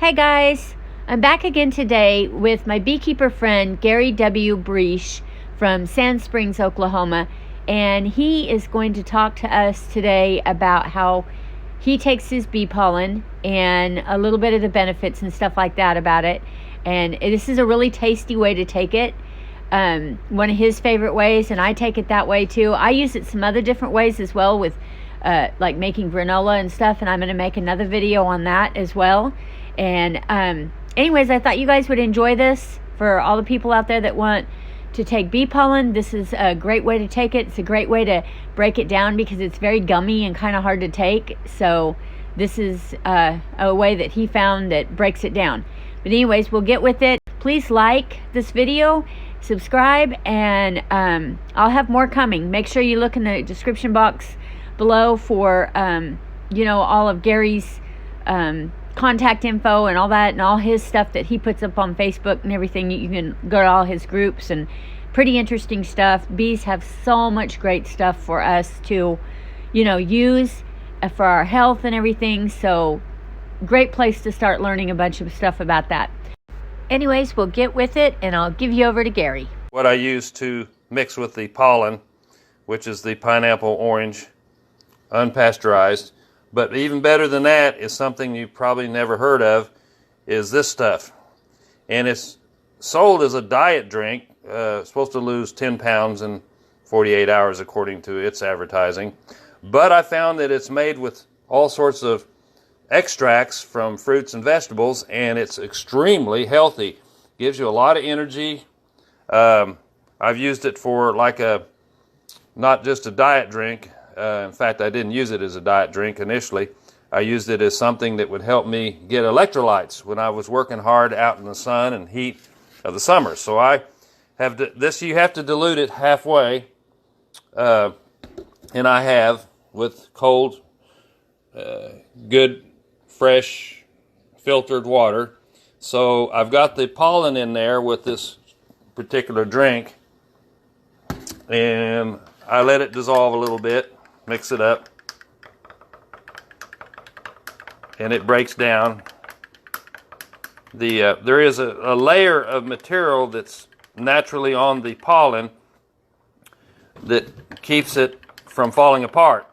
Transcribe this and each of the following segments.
Hey guys, I'm back again today with my beekeeper friend Gary W. Breisch from Sand Springs, Oklahoma, and he is going to talk to us today about how he takes his bee pollen and a little bit of the benefits and stuff like that about it. And this is a really tasty way to take it. One of his favorite ways, and I take it that way too. I use it some other different ways as well with like making granola and stuff, and I'm going to make another video on that as well. And anyways, I thought you guys would enjoy this. For all the people out there that want to take bee pollen, this is a great way to take it. It's a great way to break it down because it's very gummy and kind of hard to take. So this is a way that he found that breaks it down. But anyways, we'll get with it. Please like this video, subscribe, and I'll have more coming. Make sure you look in the description box below for all of Gary's contact info and all that, and all his stuff that he puts up on Facebook and everything. You can go to all his groups, and pretty interesting stuff. Bees have so much great stuff for us to use for our health and everything. So great place to start learning a bunch of stuff about that. Anyways, we'll get with it, and I'll give you over to Gary. What I use to mix with the pollen, which is the pineapple orange, unpasteurized. But even better than that is something you probably never heard of, is this stuff. And it's sold as a diet drink, supposed to lose 10 pounds in 48 hours according to its advertising. But I found that it's made with all sorts of extracts from fruits and vegetables, and it's extremely healthy. Gives you a lot of energy. I've used it for not just a diet drink. In fact, I didn't use it as a diet drink initially. I used it as something that would help me get electrolytes when I was working hard out in the sun and heat of the summer. So I have this. You have to dilute it halfway, and I have with cold, good, fresh, filtered water. So I've got the pollen in there with this particular drink, and I let it dissolve a little bit. Mix it up, and it breaks down. There is a layer of material that's naturally on the pollen that keeps it from falling apart.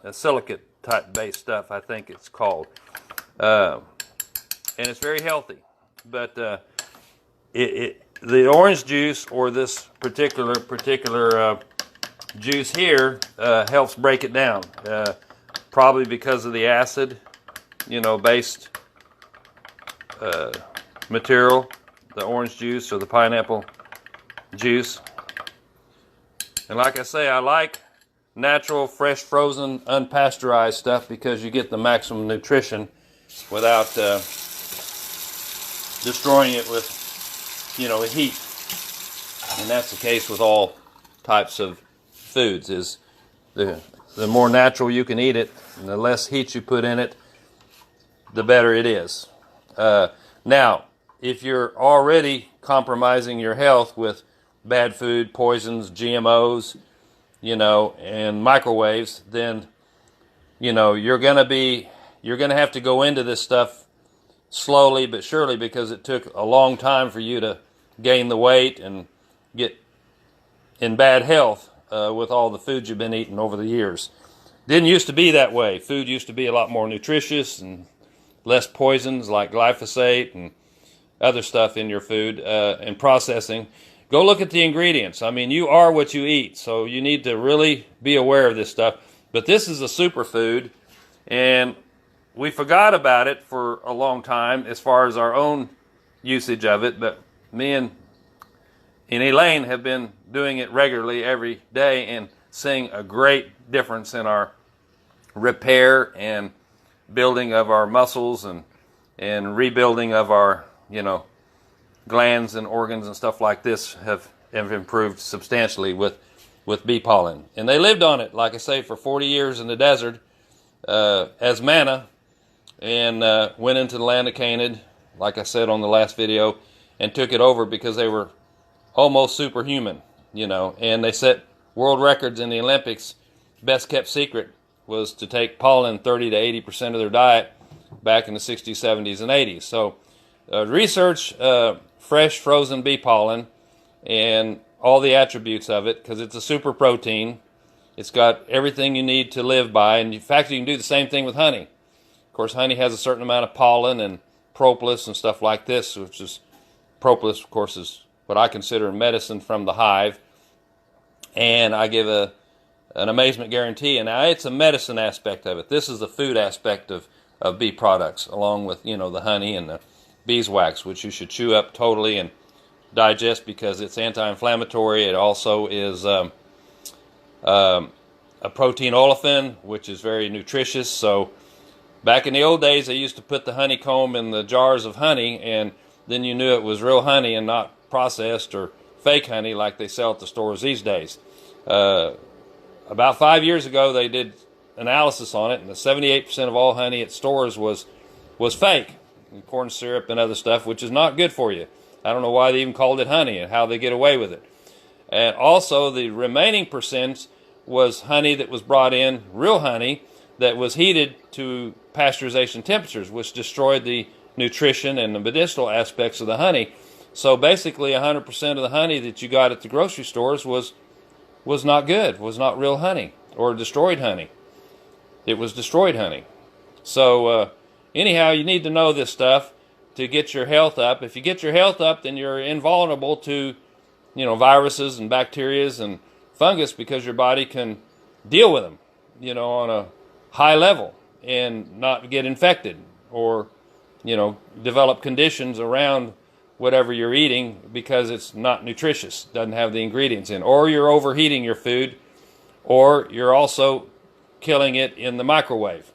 A silicate type based stuff, I think it's called, and it's very healthy. But the orange juice, or this particular juice here, helps break it down, probably because of the acid based material, the orange juice or the pineapple juice. And like I say, I like natural, fresh, frozen, unpasteurized stuff because you get the maximum nutrition without destroying it with heat. And that's the case with all types of foods. Is the more natural you can eat it, and the less heat you put in it, the better it is. Now, if you're already compromising your health with bad food, poisons, GMOs, and microwaves, then you're gonna have to go into this stuff slowly but surely, because it took a long time for you to gain the weight and get in bad health with all the food you've been eating over the years. Didn't used to be that way. Food used to be a lot more nutritious and less poisons like glyphosate and other stuff in your food and processing. Go look at the ingredients. I mean, you are what you eat, so you need to really be aware of this stuff. But this is a superfood, and we forgot about it for a long time as far as our own usage of it. But me and Elaine have been doing it regularly every day and seeing a great difference in our repair and building of our muscles and rebuilding of our glands and organs and stuff like this have improved substantially with bee pollen. And they lived on it, like I say, for 40 years in the desert as manna, and went into the land of Canaan, like I said on the last video, and took it over because they were almost superhuman, and they set world records in the Olympics. Best kept secret was to take pollen 30 to 80% of their diet back in the 60s, 70s, and 80s. So research fresh frozen bee pollen and all the attributes of it, because it's a super protein. It's got everything you need to live by, and in fact you can do the same thing with honey. Of course, honey has a certain amount of pollen and propolis and stuff like this, which is, propolis of course is what I consider medicine from the hive, and I give an amazement guarantee. And now it's a medicine aspect of it. This is the food aspect of bee products, along with, you know, the honey and the beeswax, which you should chew up totally and digest because it's anti-inflammatory. It also is a protein olefin, which is very nutritious. So back in the old days, they used to put the honeycomb in the jars of honey, and then you knew it was real honey and not processed or fake honey like they sell at the stores these days. About 5 years ago, they did analysis on it, and the 78% of all honey at stores was fake, and corn syrup and other stuff, which is not good for you. I don't know why they even called it honey and how they get away with it. And also, the remaining percent was honey that was brought in, real honey, that was heated to pasteurization temperatures, which destroyed the nutrition and the medicinal aspects of the honey. So basically 100% of the honey that you got at the grocery stores was not good, was not real honey, or destroyed honey. It was destroyed honey. So anyhow, you need to know this stuff to get your health up. If you get your health up, then you're invulnerable to, you know, viruses and bacterias and fungus, because your body can deal with them, you know, on a high level and not get infected or, you know, develop conditions around whatever you're eating because it's not nutritious, doesn't have the ingredients in, or you're overheating your food, or you're also killing it in the microwave.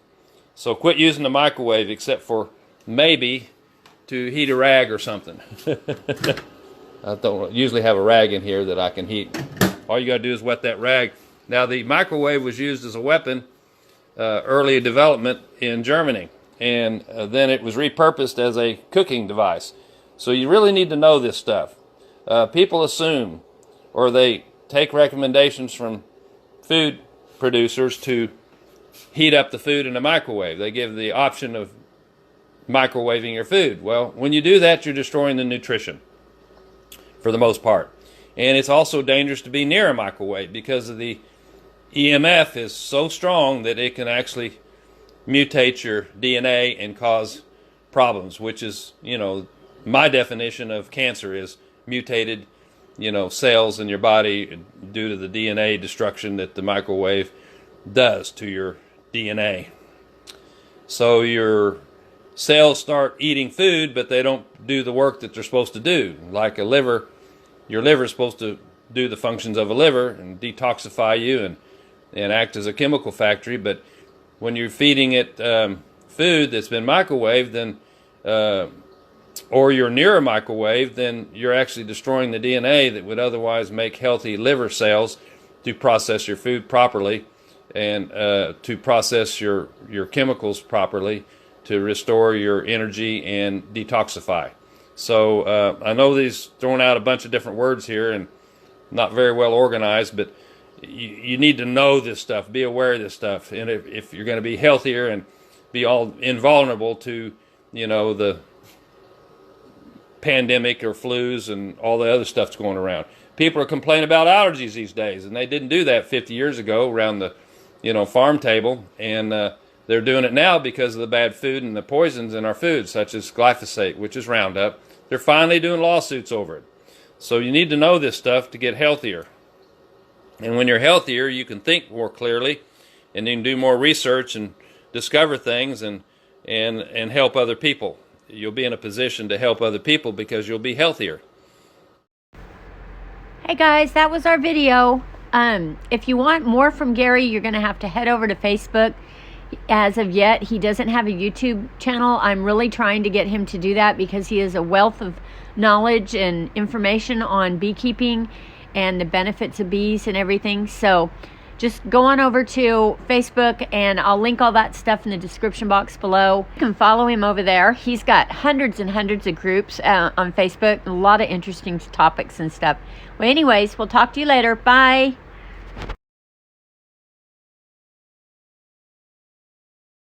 So quit using the microwave, except for maybe to heat a rag or something. I don't usually have a rag in here that I can heat. All you got to do is wet that rag. Now, the microwave was used as a weapon early development in Germany, and then it was repurposed as a cooking device. So you really need to know this stuff. People assume, or they take recommendations from food producers to heat up the food in a microwave. They give the option of microwaving your food. Well, when you do that, you're destroying the nutrition for the most part. And it's also dangerous to be near a microwave because of the EMF is so strong that it can actually mutate your DNA and cause problems, which is, you know, my definition of cancer is mutated, you know, cells in your body due to the DNA destruction that the microwave does to your DNA. So your cells start eating food, but they don't do the work that they're supposed to do. Like a liver, your liver is supposed to do the functions of a liver and detoxify you and act as a chemical factory. But when you're feeding it food that's been microwaved, then or you're near a microwave, then you're actually destroying the DNA that would otherwise make healthy liver cells to process your food properly and to process your chemicals properly, to restore your energy and detoxify. So I know these throwing out a bunch of different words here and not very well organized, but you need to know this stuff, be aware of this stuff, and if you're going to be healthier and be all invulnerable to, you know, the pandemic or flus and all the other stuff's going around. People are complaining about allergies these days, and they didn't do that 50 years ago around the, you know, farm table, and they're doing it now because of the bad food and the poisons in our food, such as glyphosate, which is Roundup. They're finally doing lawsuits over it. So you need to know this stuff to get healthier. And when you're healthier, you can think more clearly, and you can do more research and discover things and help other people. You'll be in a position to help other people because you'll be healthier. Hey guys, that was our video. If you want more from Gary, you're going to have to head over to Facebook. As of yet, he doesn't have a YouTube channel. I'm really trying to get him to do that because he is a wealth of knowledge and information on beekeeping and the benefits of bees and everything. So just go on over to Facebook, and I'll link all that stuff in the description box below. You can follow him over there. He's got hundreds and hundreds of groups on Facebook, a lot of interesting topics and stuff. Well, anyways, we'll talk to you later. Bye.